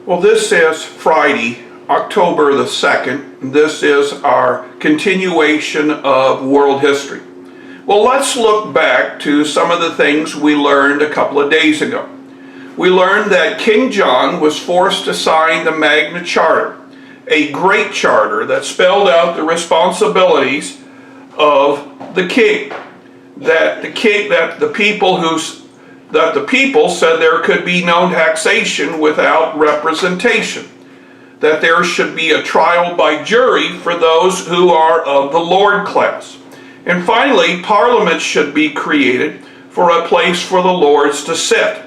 Well, this is Friday, October the 2nd. This is our continuation of world history. Well, let's look back to some of the things we learned a couple of days ago. We learned that King John was forced to sign the Magna Charta, a great charter that spelled out the responsibilities of the king. That the people said there could be no taxation without representation, that there should be a trial by jury for those who are of the Lord class. And finally, Parliament should be created for a place for the lords to sit.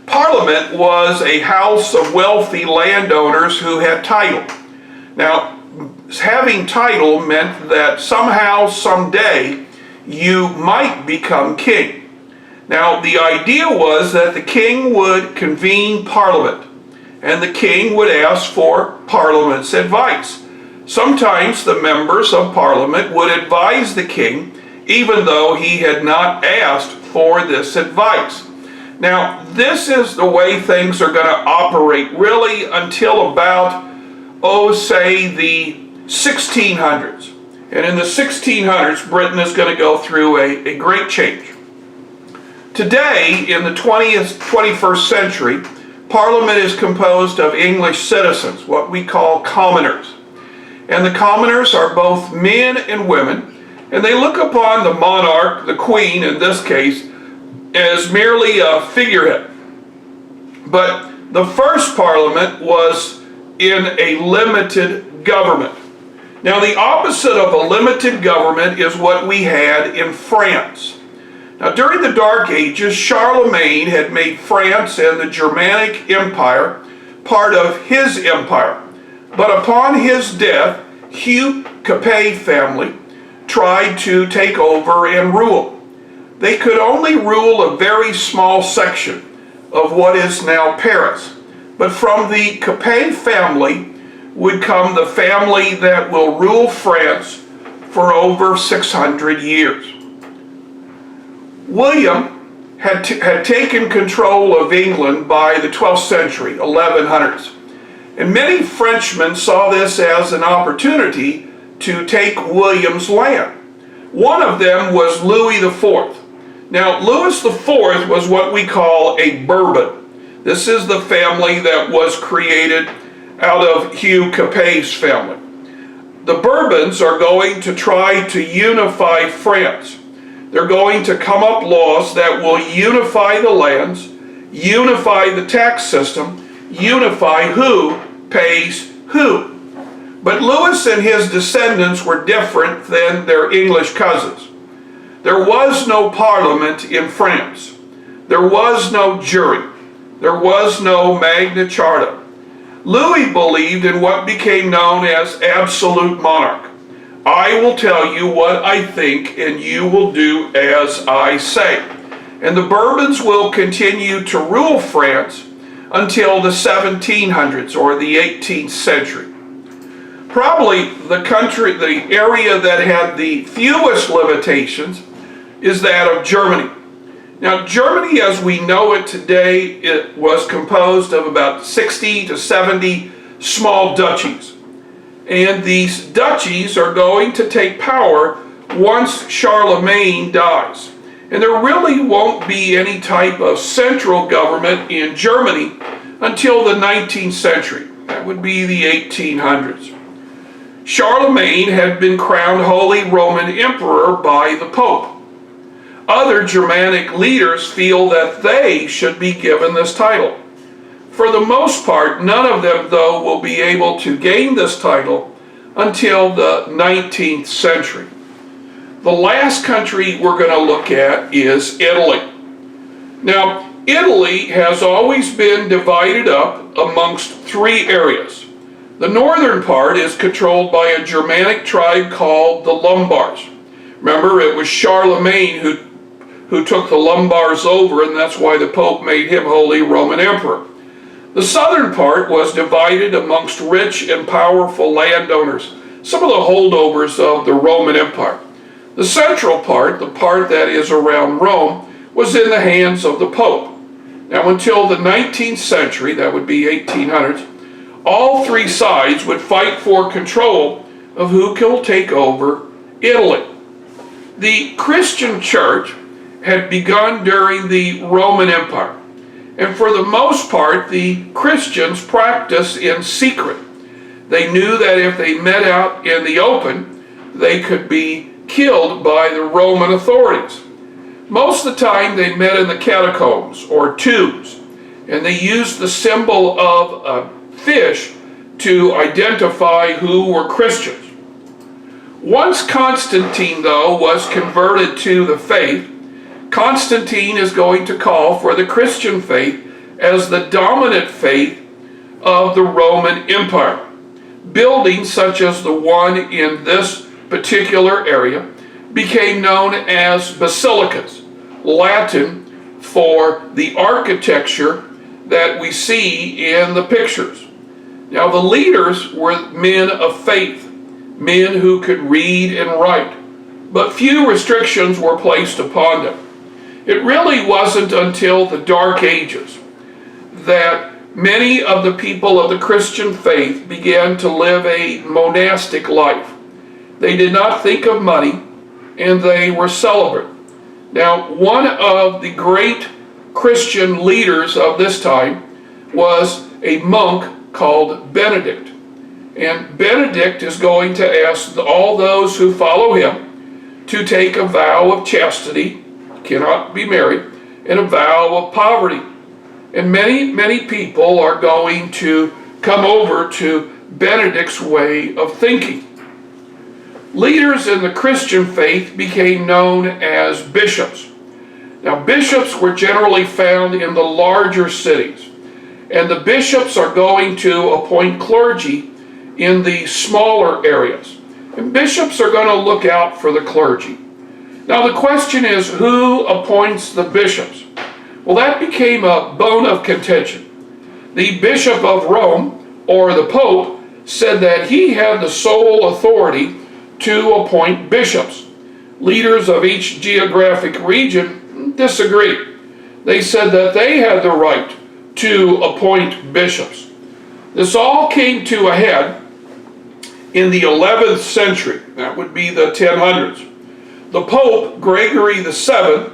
Parliament was a house of wealthy landowners who had title. Now, having title meant that somehow, someday, you might become king. Now, the idea was that the king would convene Parliament, and the king would ask for Parliament's advice. Sometimes the members of Parliament would advise the king, even though he had not asked for this advice. Now, this is the way things are going to operate really until about, say the 1600s. And in the 1600s, Britain is going to go through a great change. Today, in the 21st century, Parliament is composed of English citizens, what we call commoners. And the commoners are both men and women, and they look upon the monarch, the queen in this case, as merely a figurehead. But the first Parliament was in a limited government. Now, the opposite of a limited government is what we had in France. Now, during the Dark Ages, Charlemagne had made France and the Germanic Empire part of his empire. But upon his death, Hugh Capet family tried to take over and rule. They could only rule a very small section of what is now Paris. But from the Capet family would come the family that will rule France for over 600 years. William had taken control of England by the 12th century, 1100s. And many Frenchmen saw this as an opportunity to take William's land. One of them was Louis IV. Now, Louis IV was what we call a Bourbon. This is the family that was created out of Hugh Capet's family. The Bourbons are going to try to unify France. They're going to come up laws that will unify the lands, unify the tax system, unify who pays who. But Louis and his descendants were different than their English cousins. There was no parliament in France. There was no jury. There was no Magna Charta. Louis believed in what became known as absolute monarch. I will tell you what I think, and you will do as I say. And the Bourbons will continue to rule France until the 1700s or the 18th century. Probably the area that had the fewest limitations is that of Germany. Now, Germany as we know it today, it was composed of about 60 to 70 small duchies. And these duchies are going to take power once Charlemagne dies. And there really won't be any type of central government in Germany until the 19th century. That would be the 1800s. Charlemagne had been crowned Holy Roman Emperor by the Pope. Other Germanic leaders feel that they should be given this title. For the most part, none of them, though, will be able to gain this title until the 19th century. The last country we're going to look at is Italy. Now, Italy has always been divided up amongst three areas. The northern part is controlled by a Germanic tribe called the Lombards. Remember, it was Charlemagne who took the Lombards over, and that's why the Pope made him Holy Roman Emperor. The southern part was divided amongst rich and powerful landowners, some of the holdovers of the Roman Empire. The central part, the part that is around Rome, was in the hands of the Pope. Now until the 19th century, that would be 1800s, all three sides would fight for control of who could take over Italy. The Christian church had begun during the Roman Empire, and for the most part, the Christians practiced in secret. They knew that if they met out in the open, they could be killed by the Roman authorities. Most of the time, they met in the catacombs or tombs, and they used the symbol of a fish to identify who were Christians. Once Constantine, though, was converted to the faith, Constantine is going to call for the Christian faith as the dominant faith of the Roman Empire. Buildings such as the one in this particular area became known as basilicas, Latin for the architecture that we see in the pictures. Now the leaders were men of faith, men who could read and write, but few restrictions were placed upon them. It really wasn't until the Dark Ages that many of the people of the Christian faith began to live a monastic life. They did not think of money, and they were celibate. Now, one of the great Christian leaders of this time was a monk called Benedict. And Benedict is going to ask all those who follow him to take a vow of chastity, cannot be married, and a vow of poverty. And many people are going to come over to Benedict's way of thinking. Leaders in the Christian faith became known as bishops. Now, bishops were generally found in the larger cities, and the bishops are going to appoint clergy in the smaller areas. And bishops are going to look out for the clergy. Now, the question is, who appoints the bishops? Well, that became a bone of contention. The Bishop of Rome, or the Pope, said that he had the sole authority to appoint bishops. Leaders of each geographic region disagreed. They said that they had the right to appoint bishops. This all came to a head in the 11th century. That would be the 1000s. The Pope, Gregory VII,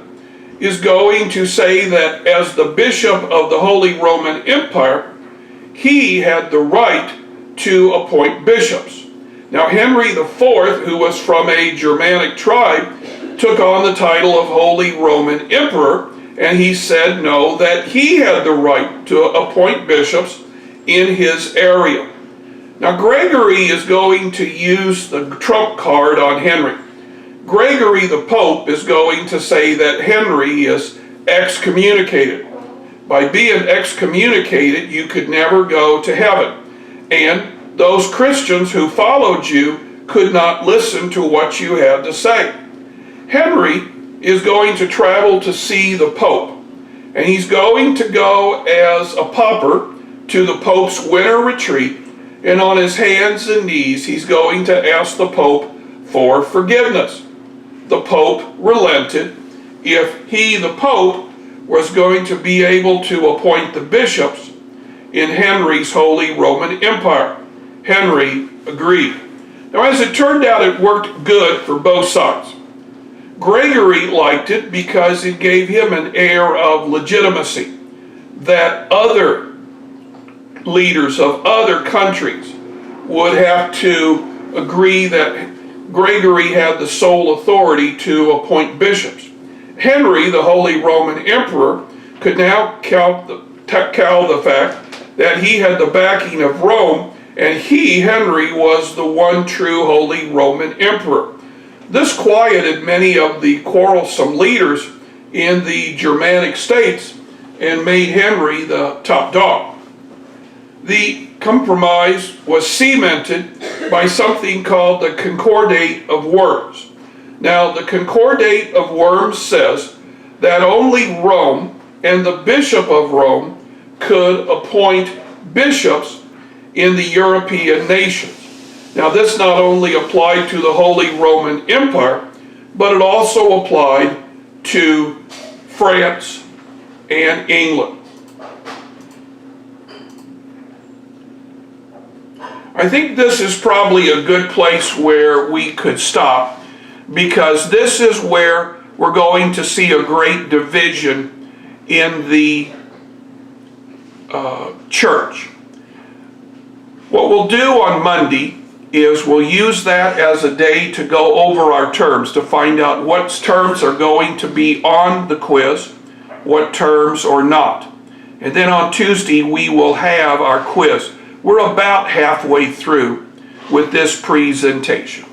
is going to say that as the Bishop of the Holy Roman Empire, he had the right to appoint bishops. Now, Henry IV, who was from a Germanic tribe, took on the title of Holy Roman Emperor, and he said no, that he had the right to appoint bishops in his area. Now, Gregory is going to use the trump card on Henry. Gregory the Pope is going to say that Henry is excommunicated. By being excommunicated, you could never go to heaven. And those Christians who followed you could not listen to what you had to say. Henry is going to travel to see the Pope, and he's going to go as a pauper to the Pope's winter retreat, and on his hands and knees he's going to ask the Pope for forgiveness. The Pope relented. If he, the Pope, was going to be able to appoint the bishops in Henry's Holy Roman Empire, Henry agreed. Now, as it turned out, it worked good for both sides. Gregory liked it because it gave him an air of legitimacy that other leaders of other countries would have to agree that Gregory had the sole authority to appoint bishops. Henry, the Holy Roman Emperor, could now count the fact that he had the backing of Rome, and he, Henry, was the one true Holy Roman Emperor. This quieted many of the quarrelsome leaders in the Germanic states and made Henry the top dog. The compromise was cemented by something called the Concordat of Worms. Now, the Concordat of Worms says that only Rome and the Bishop of Rome could appoint bishops in the European nations. Now, this not only applied to the Holy Roman Empire, but it also applied to France and England. I think this is probably a good place where we could stop, because this is where we're going to see a great division in the church. What we'll do on Monday is we'll use that as a day to go over our terms, to find out what terms are going to be on the quiz, what terms are not. And then on Tuesday we will have our quiz. We're about halfway through with this presentation.